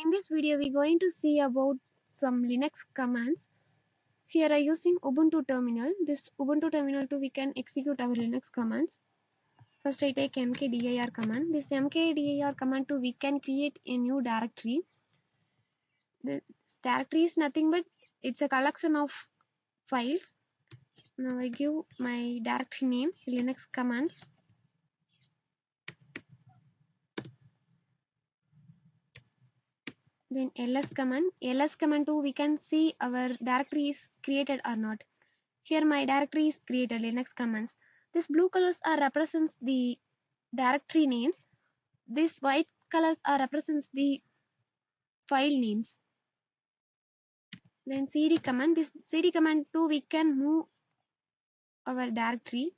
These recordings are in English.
In this video, we're going to see about some Linux commands. Here I using Ubuntu terminal. This Ubuntu terminal too we can execute our Linux commands. First I take mkdir command. This mkdir command too we can create a new directory. This directory is nothing but it's a collection of files. Now I give my directory name Linux commands. Then ls command too we can see our directory is created or not. Here my directory is created Linux commands. This blue colors are represents the directory names. This white colors are represents the file names. Then cd command. This cd command too we can move our directory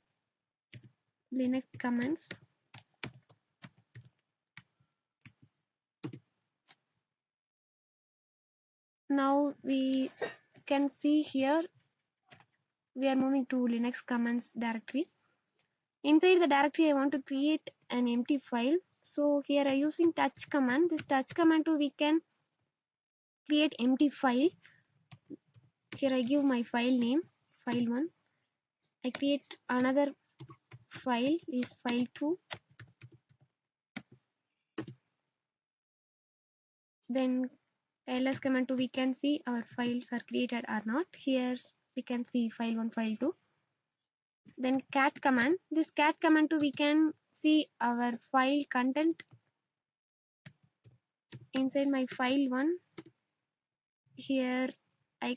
Linux commands. Now we can see here we are moving to Linux commands directory. Inside the directory I want to create an empty file. So here I using touch command. This touch command too we can create empty file. Here I give my file name file1. I create another file is file2. Then ls command 2 we can see our files are created or not. Here we can see file1 file2. Then cat command. This cat command 2 we can see our file content inside my file1. Here I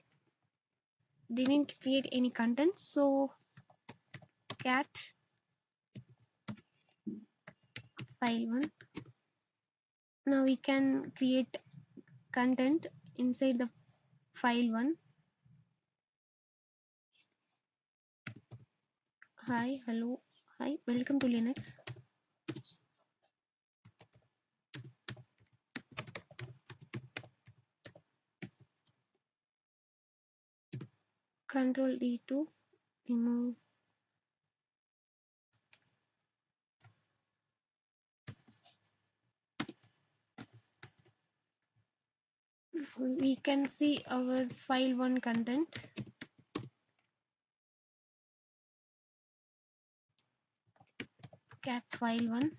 didn't create any content, so cat file1. Now we can create content inside the file1. Hi, hello, hi, welcome to Linux. Control D to remove. We can see our file1 content. Cat file1.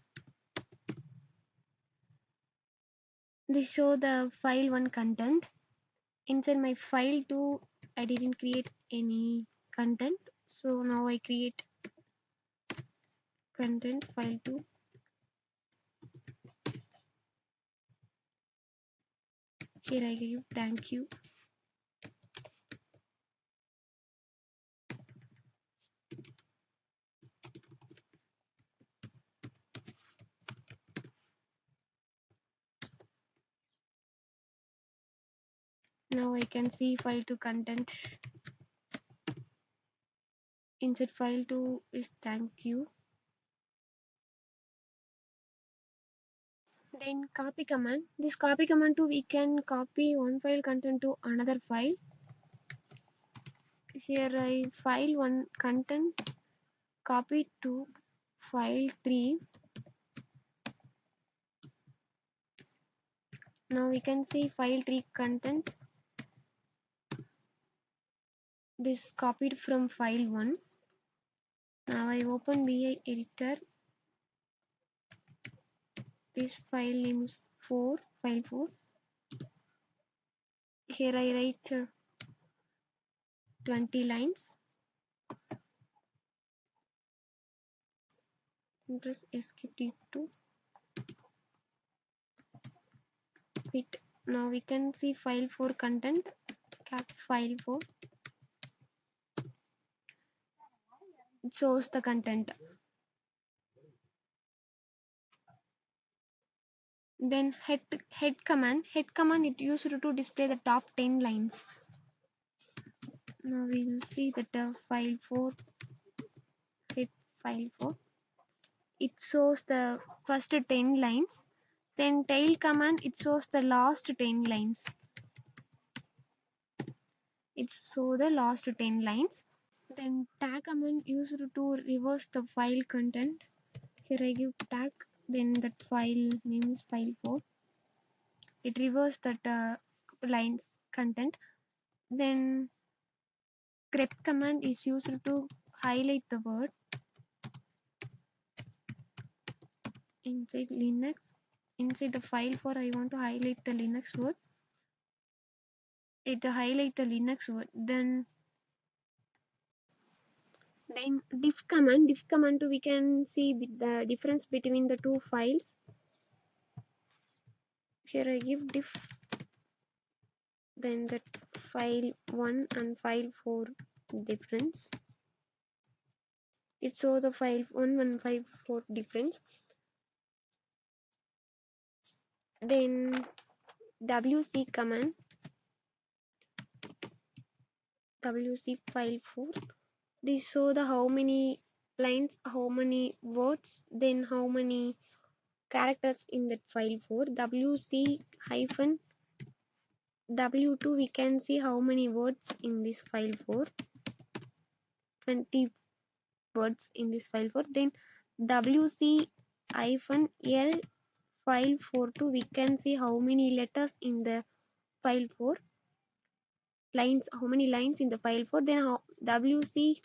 This show the file1 content. Inside my file2 I didn't create any content, so now I create content file2. Here I give thank you. Now I can see file2 content. Inside file2 is thank you. Then copy command. This copy command too we can copy one file content to another file. Here I file one content copy to file 3. Now we can see file 3 content. This copied from file 1. Now I open BI editor. This file name is file 4. Here I write 20 lines. Press escape to quit. Now we can see file 4 content. Cat file 4. It shows the content. Then head command it used to display the top 10 lines. Now we will see that file 4 head file 4 it shows the first 10 lines. Then tail command it shows the last 10 lines. It shows the last 10 lines. Then tag command used to reverse the file content. Here I give tag, then that file name is file 4. it reverses that line's content. Then grep command is used to highlight the word inside Linux. Inside the file for I want to highlight the Linux word. It highlight the Linux word. Then diff command too, we can see the difference between the two files. Here I give diff, then that file 1 and file 4 difference. It shows the file 1 and file 4 difference. Then wc command, wc file 4, this show the how many lines, how many words, then how many characters in that file 4. wc hyphen w2, we can see how many words in this file 4, 20 words in this file 4. Then wc hyphen l file 42, we can see how many letters in the file 4, lines, how many lines in the file 4. Then wc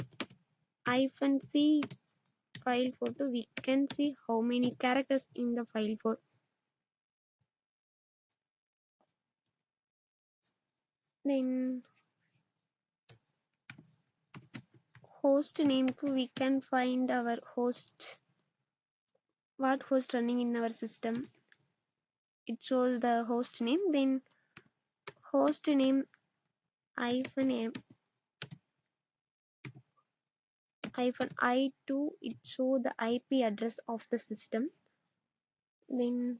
hyphen c file 42, we can see how many characters in the file 4. Then host name, we can find our host, what host running in our system. It shows the host name. Then host name hyphen m hyphen I2, it show the IP address of the system. Then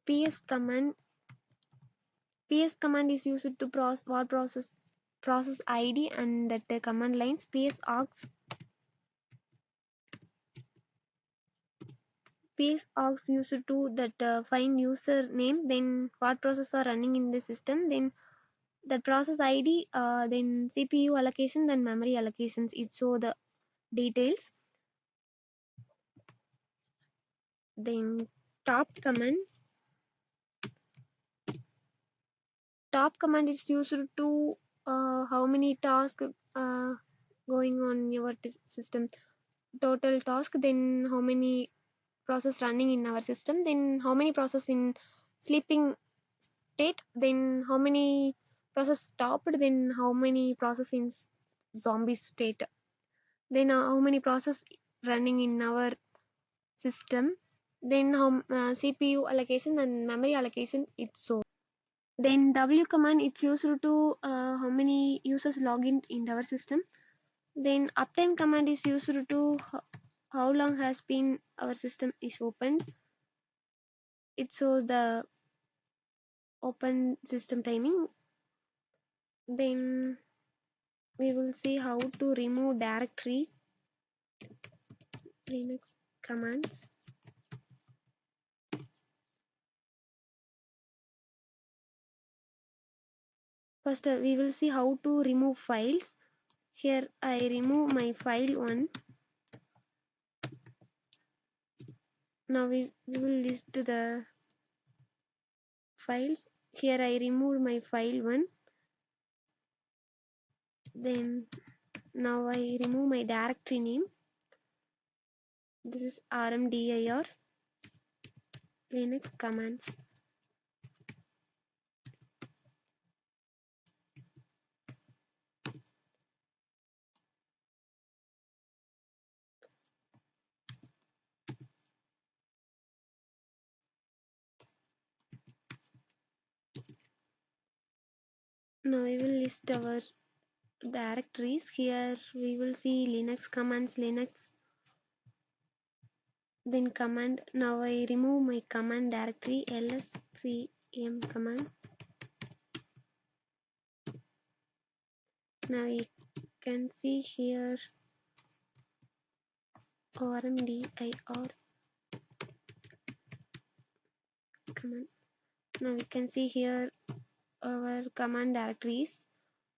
ps command is used to process id and that the command lines. ps aux used to that find user name, then what process are running in the system, then the process id, then cpu allocation, then memory allocations, it show the details. Then top command is used to how many tasks going on your system, total task, then how many process running in our system, then how many process in sleeping state, then how many process stopped, then how many process in zombie state, then how many process running in our system, then how cpu allocation and memory allocation, it's so. Then w command, it's used to how many users login in our system. Then uptime command is used to how long has been our system is open. It shows the open system timing. Then we will see how to remove directory Linux commands. First we will see how to remove files. Here I remove my file 1. Now we will list the files. Here I remove my file 1. Then now I remove my directory name. This is rmdir Linux commands. Now we will list our directories. Here we will see Linux commands, Linux, then command. Now I remove my command directory lscm command. Now you can see here rmdir command. Now we can see here our command directory is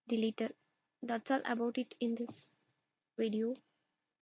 deleted. That's all about it in this video.